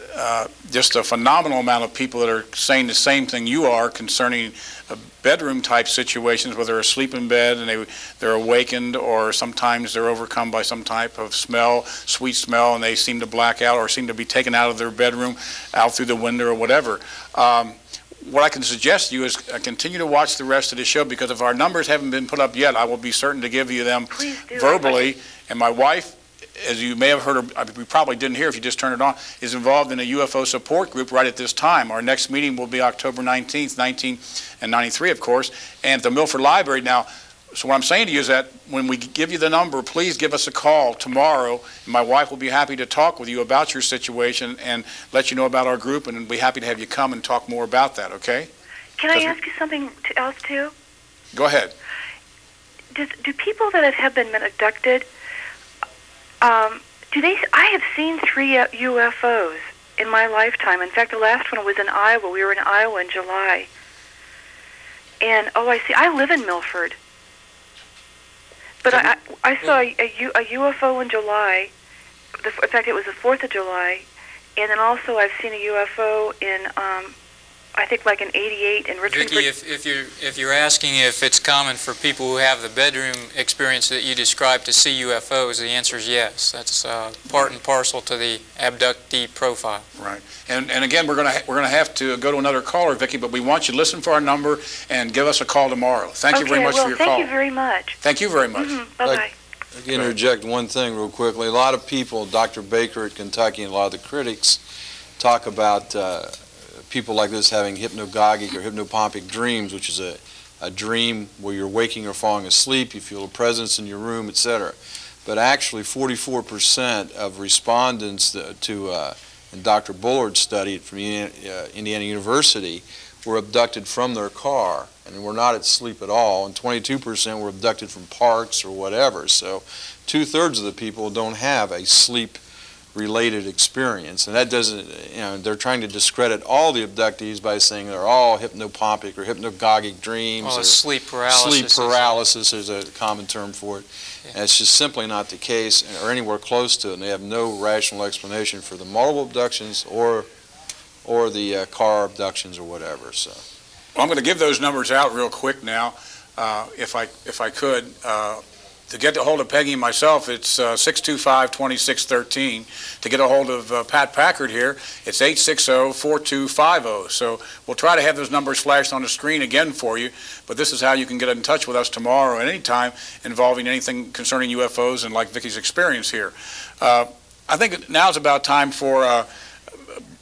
S2: just a phenomenal amount of people that are saying the same thing you are concerning bedroom type situations, where they're asleep in bed and they're awakened, or sometimes they're overcome by some type of smell, sweet smell, and they seem to black out or seem to be taken out of their bedroom, out through the window or whatever. What I can suggest to you is continue to watch the rest of the show, because if our numbers haven't been put up yet, I will be certain to give you them verbally. And my wife, as you may have heard, or we probably didn't hear if you just turned it on, is involved in a UFO support group right at this time. Our next meeting will be October 19th, 1993, of course, and at the Milford Library. Now, so what I'm saying to you is that when we give you the number, please give us a call tomorrow, and my wife will be happy to talk with you about your situation and let you know about our group, and we'll be happy to have you come and talk more about that, okay?
S3: Can I ask you something else, too?
S2: Go ahead.
S3: Do people that have been abducted, I have seen 3 UFOs in my lifetime. In fact, the last one was in Iowa. We were in Iowa in July. And, I live in Milford. But I saw a UFO in July. In fact, it was the 4th of July. And then also I've seen a UFO in I think like in '88 in Richmond.
S13: Vicki, if you're asking if it's common for people who have the bedroom experience that you described to see UFOs, the answer is yes. That's part and parcel to the abductee profile.
S2: Right. And again, we're gonna have to go to another caller, Vicki, but we want you to listen for our number and give us a call tomorrow. Thank you very much for your call.
S3: Thank you very much.
S2: Thank you very much.
S3: Bye-bye.
S10: I can interject one thing real quickly. A lot of people, Dr. Baker at Kentucky and a lot of the critics, talk about people like this having hypnagogic or hypnopompic dreams, which is a dream where you're waking or falling asleep, you feel a presence in your room, etc. But actually 44% of respondents in Dr. Bullard's study from Indiana University were abducted from their car and were not at sleep at all, and 22% were abducted from parks or whatever. So 2/3 of the people don't have a sleep-related experience, and that doesn't, they're trying to discredit all the abductees by saying they're all hypnopompic or hypnagogic dreams.
S13: Or
S10: or
S13: sleep paralysis.
S10: Sleep paralysis is a common term for it. Yeah. And it's just simply not the case or anywhere close to it, and they have no rational explanation for the multiple abductions or the car abductions or whatever. So,
S2: well, I'm going to give those numbers out real quick now, if I could. To get a hold of Peggy and myself, it's 625-2613. To get a hold of Pat Packard here, it's 860-4250. So we'll try to have those numbers flashed on the screen again for you, but this is how you can get in touch with us tomorrow at any time involving anything concerning UFOs and like Vicki's experience here. I think now's about time for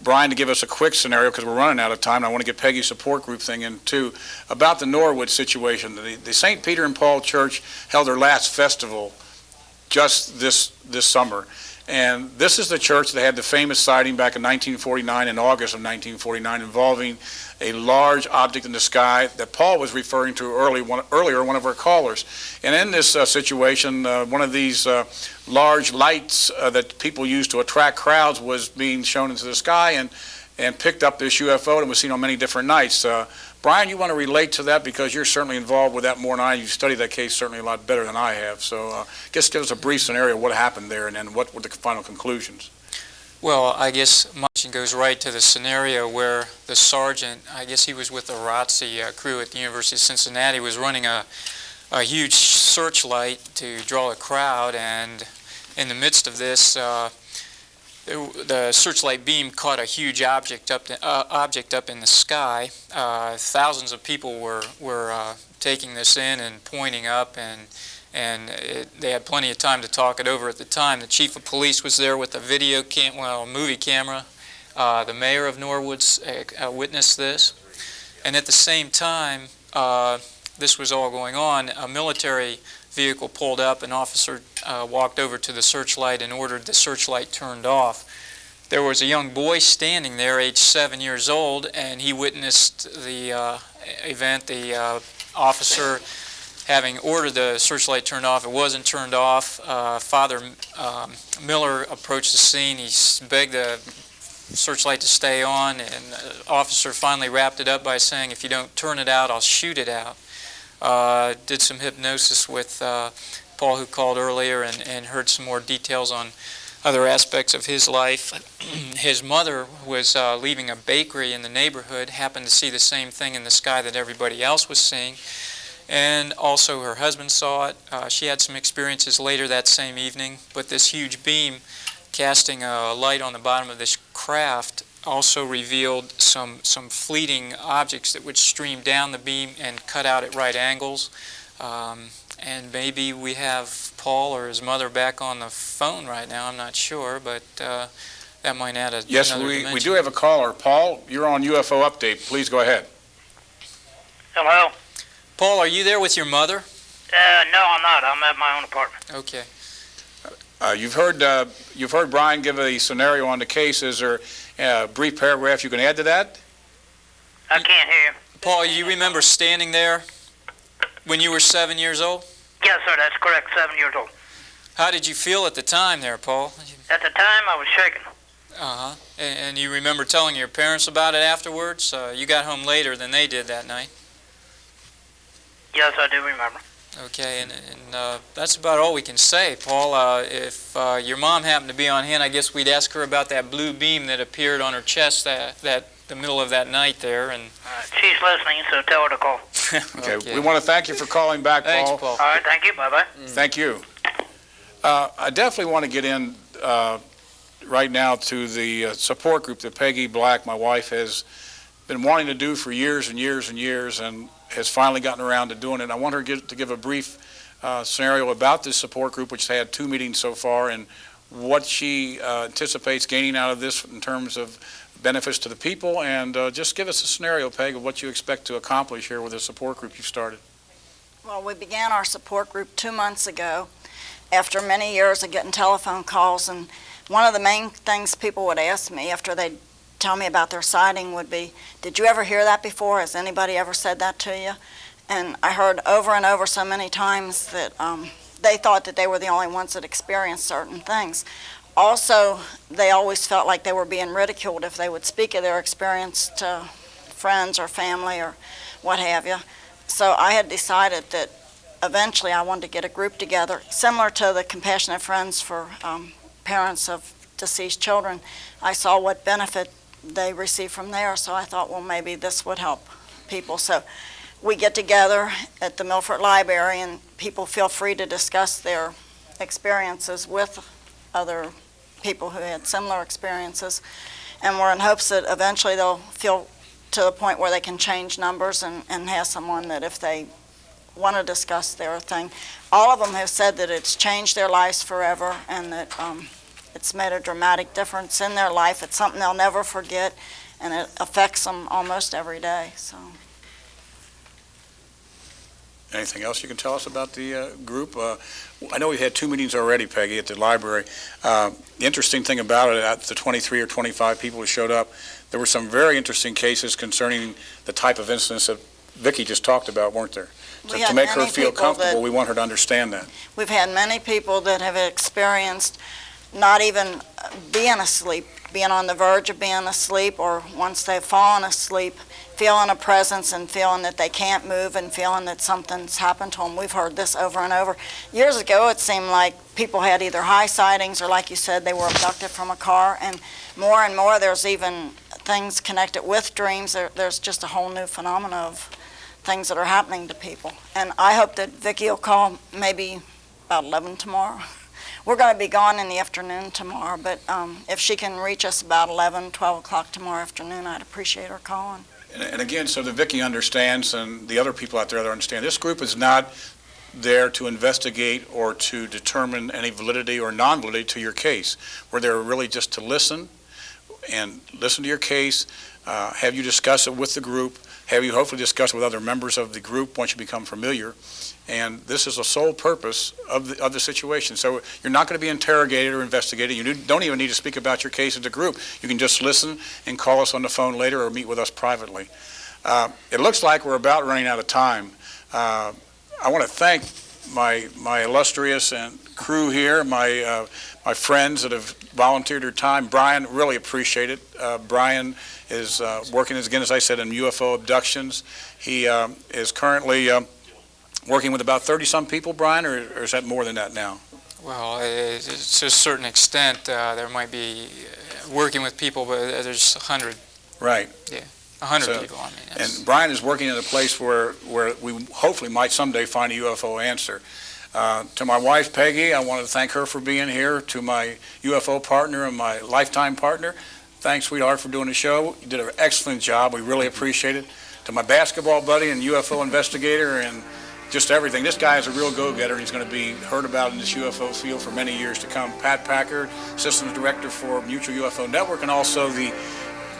S2: Brian to give us a quick scenario, because we're running out of time, and I want to get Peggy's support group thing in too, about the Norwood situation. The St. Peter and Paul Church held their last festival just this summer, and this is the church that had the famous sighting back in 1949, in August of 1949, involving a large object in the sky that Paul was referring to earlier, one of our callers. And in this situation, one of these large lights that people use to attract crowds was being shown into the sky and picked up this UFO and was seen on many different nights. Brian, you want to relate to that because you're certainly involved with that more than I. You studied that case certainly a lot better than I have. So just give us a brief scenario of what happened there and then what were the final conclusions.
S13: Well, I guess much goes right to the scenario where the sergeant, I guess he was with the ROTC crew at the University of Cincinnati, was running a huge searchlight to draw a crowd, and in the midst of this, the searchlight beam caught a huge object up in the sky. Thousands of people were taking this in and pointing up, and they had plenty of time to talk it over at the time. The chief of police was there with a movie camera. The mayor of Norwood witnessed this. And at the same time, this was all going on, a military vehicle pulled up, an officer walked over to the searchlight and ordered the searchlight turned off. There was a young boy standing there, age 7 years old, and he witnessed the event. The officer, having ordered the searchlight turned off, it wasn't turned off. Father Miller approached the scene. He begged the searchlight to stay on, and the officer finally wrapped it up by saying, "If you don't turn it out, I'll shoot it out." Did some hypnosis with Paul, who called earlier, and heard some more details on other aspects of his life. His mother was leaving a bakery in the neighborhood, happened to see the same thing in the sky that everybody else was seeing. And also her husband saw it. She had some experiences later that same evening, but this huge beam casting a light on the bottom of this craft also revealed some fleeting objects that would stream down the beam and cut out at right angles. And maybe we have Paul or his mother back on the phone right now. I'm not sure, but that might add another dimension.
S2: We do have a caller. Paul, you're on UFO Update. Please go ahead.
S15: Hello?
S13: Paul, are you there with your mother?
S15: No, I'm not. I'm at my own apartment.
S13: Okay.
S2: You've heard Brian give a scenario on the case. Is there a brief paragraph you can add to that?
S15: I can't hear you.
S13: Paul, you remember standing there when you were 7 years old?
S15: Yes, sir, that's correct, 7 years old.
S13: How did you feel at the time there, Paul?
S15: At the time, I was shaking.
S13: Uh-huh. And you remember telling your parents about it afterwards? You got home later than they did that night.
S15: Yes, I do remember.
S13: Okay, and that's about all we can say, Paul. If your mom happened to be on hand, I guess we'd ask her about that blue beam that appeared on her chest that the middle of that night there, and
S15: She's listening, so tell her to call.
S2: Okay. We want to thank you for calling back, Paul.
S13: Thanks, Paul.
S15: All right, thank you. Bye-bye.
S2: Thank you. I definitely want to get in right now to the support group that Peggy Black, my wife, has been wanting to do for years and years and years, and has finally gotten around to doing it. I want her to give a brief scenario about this support group, which has had 2 meetings so far, and what she anticipates gaining out of this in terms of benefits to the people, and just give us a scenario, Peg, of what you expect to accomplish here with the support group you've started.
S11: Well, we began our support group 2 months ago after many years of getting telephone calls, and one of the main things people would ask me after they'd tell me about their sighting would be, did you ever hear that before? Has anybody ever said that to you? And I heard over and over so many times that they thought that they were the only ones that experienced certain things. Also, they always felt like they were being ridiculed if they would speak of their experience to friends or family or what have you. So I had decided that eventually I wanted to get a group together, similar to the Compassionate Friends for parents of deceased children. I saw what benefit they received from there, so I thought, well, maybe this would help people. So we get together at the Milford Library, and people feel free to discuss their experiences with other people who had similar experiences. And we're in hopes that eventually they'll feel to the point where they can change numbers and have someone that if they want to discuss their thing. All of them have said that it's changed their lives forever, and that it's made a dramatic difference in their life. It's something they'll never forget, and it affects them almost every day. So.
S2: Anything else you can tell us about the group? I know we've had 2 meetings already, Peggy, at the library. The interesting thing about it, at the 23 or 25 people who showed up, there were some very interesting cases concerning the type of incidents that Vicki just talked about, weren't there? So to make her feel comfortable, we want her to understand that.
S11: We've had many people that have experienced not even being asleep, being on the verge of being asleep, or once they've fallen asleep, feeling a presence and feeling that they can't move and feeling that something's happened to them. We've heard this over and over. Years ago, it seemed like people had either high sightings or, like you said, they were abducted from a car. And more, there's even things connected with dreams. There's just a whole new phenomena of things that are happening to people. And I hope that Vicki will call maybe about 11 tomorrow. We're going to be gone in the afternoon tomorrow, but if she can reach us about 11, 12 o'clock tomorrow afternoon, I'd appreciate her calling.
S2: And again, so that Vicki understands and the other people out there that understand, this group is not there to investigate or to determine any validity or non-validity to your case. We're there really just to listen and listen to your case, have you discuss it with the group, have you hopefully discuss it with other members of the group once you become familiar. And this is the sole purpose of the situation. So you're not going to be interrogated or investigated. You don't even need to speak about your case as a group. You can just listen and call us on the phone later or meet with us privately. It looks like we're about running out of time. I want to thank my illustrious and crew here, my friends that have volunteered their time. Brian, really appreciate it. Brian is working, again, as I said, in UFO abductions. He is currently working with about 30-some people, Brian, or is that more than that now?
S13: Well, it's to a certain extent. There might be working with people, but there's 100.
S2: Right.
S13: Yeah, 100 people, I mean.
S2: And Brian is working in a place where we hopefully might someday find a UFO answer. To my wife, Peggy, I want to thank her for being here. To my UFO partner and my lifetime partner, thanks, sweetheart, for doing the show. You did an excellent job. We really appreciate it. To my basketball buddy and UFO investigator and just everything. This guy is a real go-getter. He's going to be heard about in this UFO field for many years to come. Pat Packard, Systems Director for Mutual UFO Network, and also the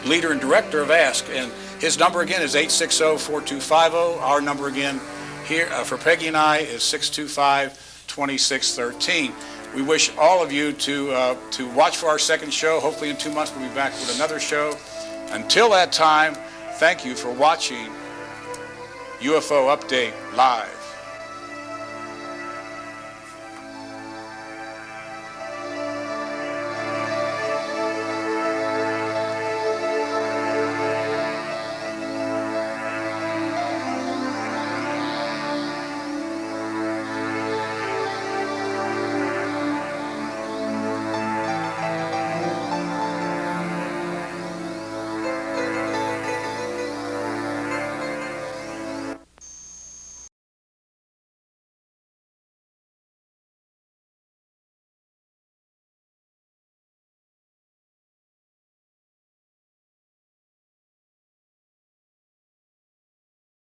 S2: leader and director of ASK. And his number again is 860-4250. Our number again here for Peggy and I is 625-2613. We wish all of you to watch for our second show. Hopefully in 2 months we'll be back with another show. Until that time, thank you for watching UFO Update Live.